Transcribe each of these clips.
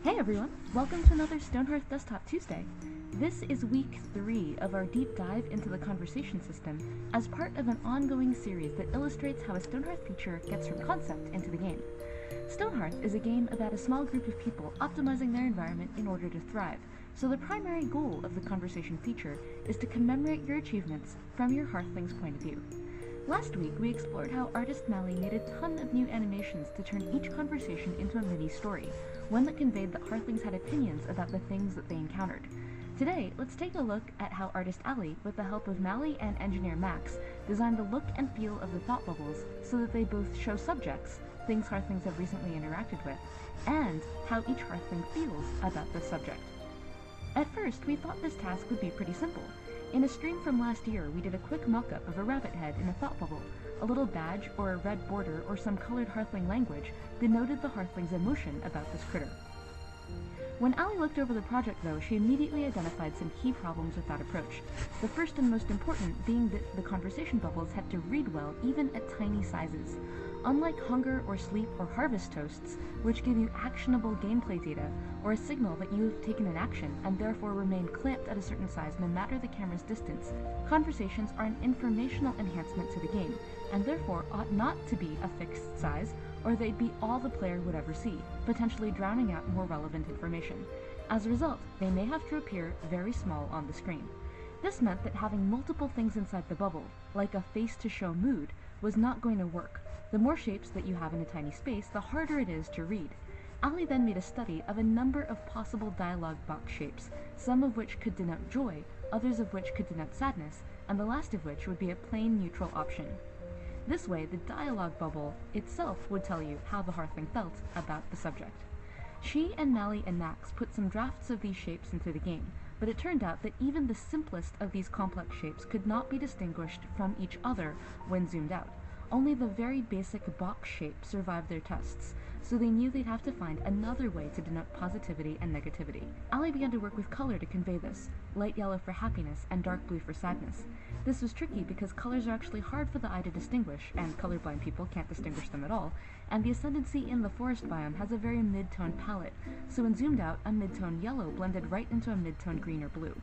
Hey everyone! Welcome to another Stonehearth Desktop Tuesday. This is week 3 of our deep dive into the conversation system as part of an ongoing series that illustrates how a Stonehearth feature gets from concept into the game. Stonehearth is a game about a small group of people optimizing their environment in order to thrive, so the primary goal of the conversation feature is to commemorate your achievements from your Hearthling's point of view. Last week, we explored how artist Mally made a ton of new animations to turn each conversation into a mini-story, one that conveyed that Hearthlings had opinions about the things that they encountered. Today, let's take a look at how artist Ali, with the help of Mally and engineer Max, designed the look and feel of the thought bubbles so that they both show subjects, things Hearthlings have recently interacted with, and how each Hearthling feels about the subject. At first, we thought this task would be pretty simple. In a stream from last year, we did a quick mock-up of a rabbit head in a thought bubble. A little badge, or a red border, or some colored Hearthling language denoted the Hearthling's emotion about this critter. When Ali looked over the project, though, she immediately identified some key problems with that approach. The first and most important being that the conversation bubbles had to read well even at tiny sizes. Unlike hunger or sleep or harvest toasts, which give you actionable gameplay data, or a signal that you have taken an action and therefore remain clamped at a certain size no matter the camera's distance, conversations are an informational enhancement to the game, and therefore ought not to be a fixed size, or they'd be all the player would ever see, potentially drowning out more relevant information. As a result, they may have to appear very small on the screen. This meant that having multiple things inside the bubble, like a face to show mood, was not going to work. The more shapes that you have in a tiny space, the harder it is to read. Ali then made a study of a number of possible dialogue box shapes, some of which could denote joy, others of which could denote sadness, and the last of which would be a plain neutral option. This way, the dialogue bubble itself would tell you how the Hearthling felt about the subject. She and Mally and Max put some drafts of these shapes into the game, but it turned out that even the simplest of these complex shapes could not be distinguished from each other when zoomed out. Only the very basic box shape survived their tests, so they knew they'd have to find another way to denote positivity and negativity. Ali began to work with color to convey this, light yellow for happiness and dark blue for sadness. This was tricky because colors are actually hard for the eye to distinguish, and colorblind people can't distinguish them at all, and the ascendancy in the forest biome has a very mid-tone palette, so when zoomed out, a mid-tone yellow blended right into a mid-tone green or blue.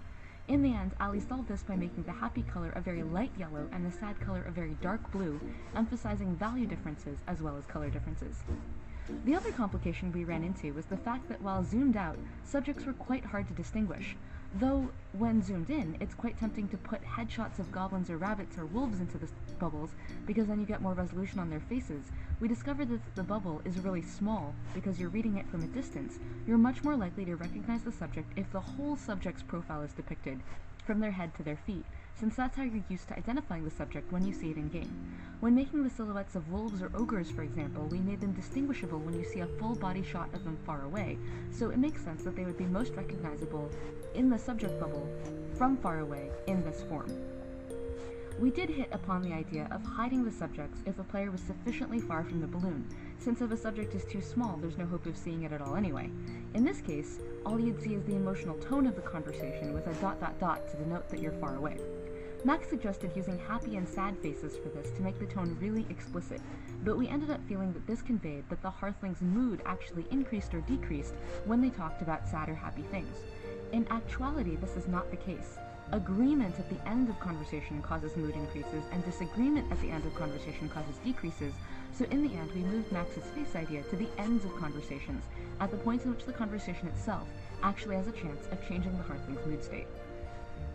In the end, Ali solved this by making the happy color a very light yellow and the sad color a very dark blue, emphasizing value differences as well as color differences. The other complication we ran into was the fact that while zoomed out, subjects were quite hard to distinguish. Though, when zoomed in, it's quite tempting to put headshots of goblins or rabbits or wolves into the bubbles, because then you get more resolution on their faces. We discovered that if the bubble is really small, because you're reading it from a distance, you're much more likely to recognize the subject if the whole subject's profile is depicted, from their head to their feet, since that's how you're used to identifying the subject when you see it in-game. When making the silhouettes of wolves or ogres, for example, we made them distinguishable when you see a full-body shot of them far away, so it makes sense that they would be most recognizable in the subject bubble from far away in this form. We did hit upon the idea of hiding the subjects if a player was sufficiently far from the balloon, since if a subject is too small, there's no hope of seeing it at all anyway. In this case, all you'd see is the emotional tone of the conversation with a ... to denote that you're far away. Max suggested using happy and sad faces for this to make the tone really explicit, but we ended up feeling that this conveyed that the Hearthling's mood actually increased or decreased when they talked about sad or happy things. In actuality, this is not the case. Agreement at the end of conversation causes mood increases, and disagreement at the end of conversation causes decreases, so in the end we moved Max's face idea to the ends of conversations, at the point in which the conversation itself actually has a chance of changing the Hearthling's mood state.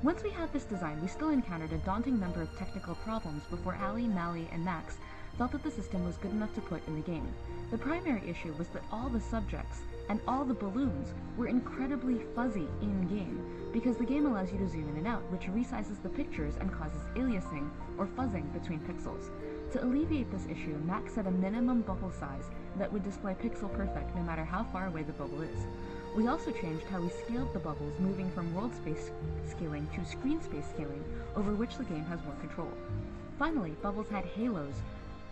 Once we had this design, we still encountered a daunting number of technical problems before Ali, Mally, and Max felt that the system was good enough to put in the game. The primary issue was that all the subjects and all the balloons were incredibly fuzzy in-game, because the game allows you to zoom in and out, which resizes the pictures and causes aliasing, or fuzzing, between pixels. To alleviate this issue, Max set a minimum bubble size that would display pixel perfect no matter how far away the bubble is. We also changed how we scaled the bubbles, moving from world space scaling to screen space scaling, over which the game has more control. Finally, bubbles had halos,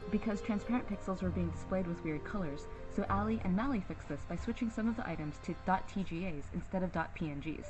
because transparent pixels were being displayed with weird colors, so Ali and Mally fixed this by switching some of the items to .tgas instead of .pngs.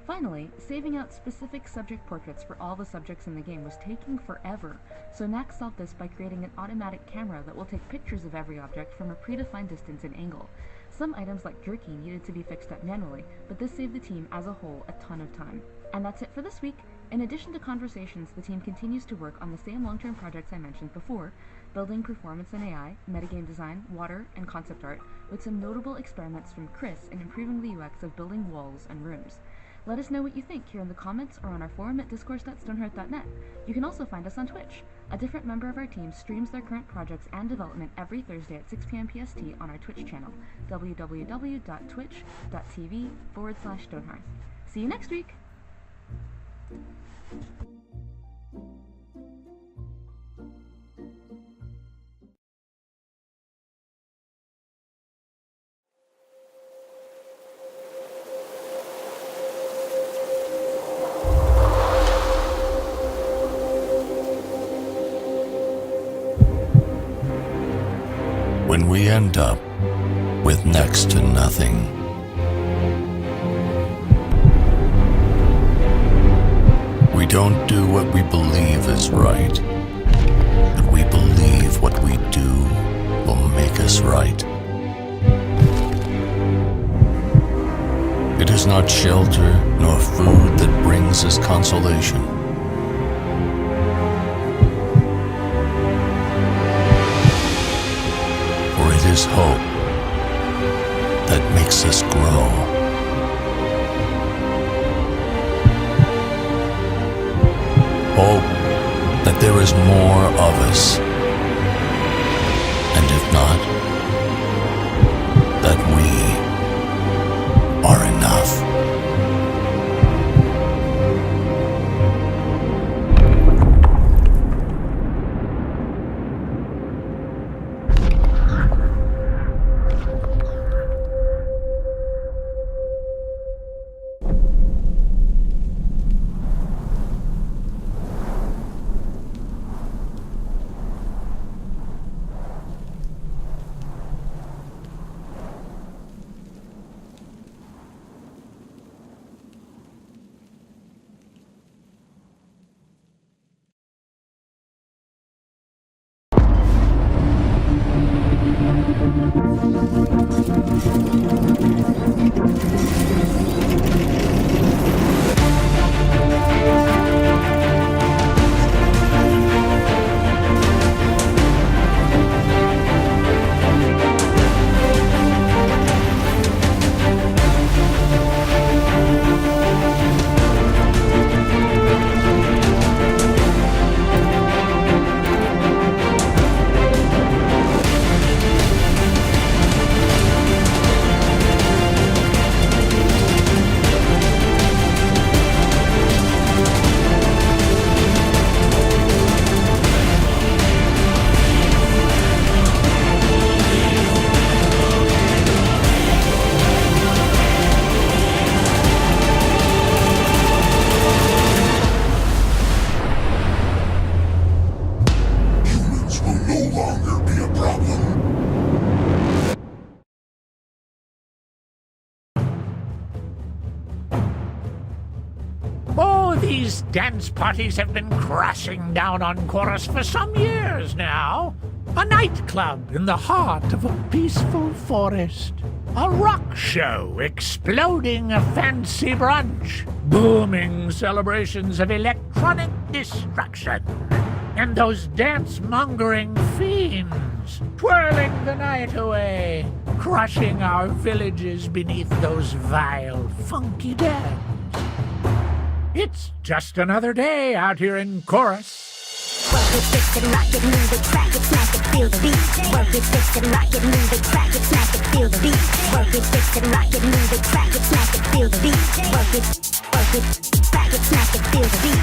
Finally, saving out specific subject portraits for all the subjects in the game was taking forever, so Nax solved this by creating an automatic camera that will take pictures of every object from a predefined distance and angle. Some items like jerky needed to be fixed up manually, but this saved the team as a whole a ton of time. And that's it for this week. In addition to conversations, the team continues to work on the same long-term projects I mentioned before, building performance and AI, metagame design, water, and concept art, with some notable experiments from Chris in improving the UX of building walls and rooms. Let us know what you think here in the comments or on our forum at discourse.stonehearth.net. You can also find us on Twitch. A different member of our team streams their current projects and development every Thursday at 6 p.m. PST on our Twitch channel, www.twitch.tv/Stonehearth. See you next week! When we end up with next to nothing, we don't do what we believe is right, but we believe what we do will make us right. It is not shelter nor food that brings us consolation. It is hope that makes us grow. Hope that there is more of us, and if not, that we are enough. These dance parties have been crashing down on Chorus for some years now. A nightclub in the heart of a peaceful forest. A rock show exploding a fancy brunch. Booming celebrations of electronic destruction. And those dance-mongering fiends twirling the night away, crushing our villages beneath those vile, funky dams. It's just another day out here in Chorus. Work it, fix it, rock it, move it, track it, smack it, feel the beat. Work it, fix it, rock it, move it, track it, smack it, feel the beat. Work it, fix it, rock it, move it, track it, smack it, feel the beat. Work it, track it, smack it, feel the beat.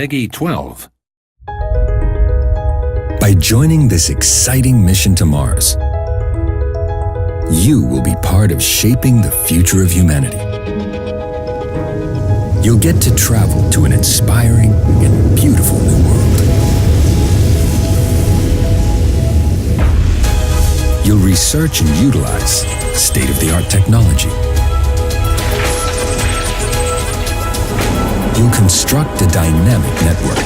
Peggy 12. By joining this exciting mission to Mars, you will be part of shaping the future of humanity. You'll get to travel to an inspiring and beautiful new world. You'll research and utilize state-of-the-art technology. You'll construct a dynamic network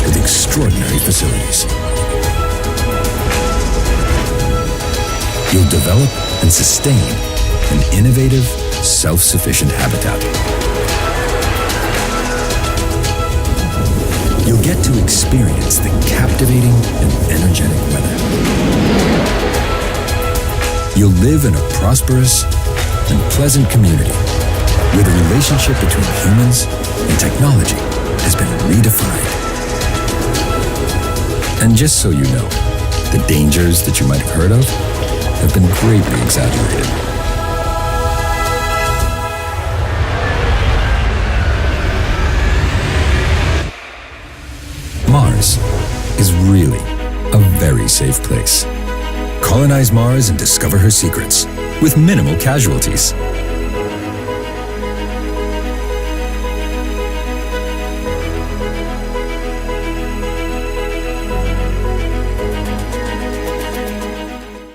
with extraordinary facilities. You'll develop and sustain an innovative, self-sufficient habitat. You'll get to experience the captivating and energetic weather. You'll live in a prosperous and pleasant community where the relationship between humans and technology has been redefined. And just so you know, the dangers that you might have heard of have been greatly exaggerated. Mars is really a very safe place. Colonize Mars and discover her secrets with minimal casualties.